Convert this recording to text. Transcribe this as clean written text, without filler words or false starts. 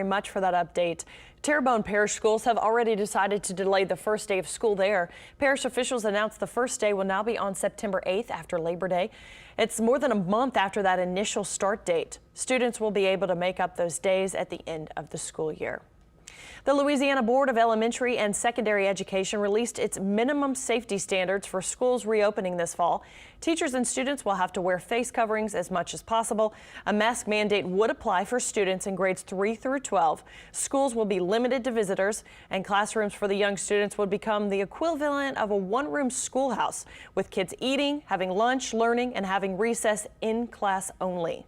Very much for that update. Terrebonne Parish schools have already decided to delay the first day of school there. Parish officials announced the first day will now be on September 8th after Labor Day. It's more than a month after that initial start date. Students will be able to make up those days at the end of the school year. The Louisiana Board of Elementary and Secondary Education released its minimum safety standards for schools reopening this fall. Teachers and students will have to wear face coverings as much as possible. A mask mandate would apply for students in grades 3 through 12. Schools will be limited to visitors, and classrooms for the young students would become the equivalent of a one-room schoolhouse, with kids eating, having lunch, learning, and having recess in class only.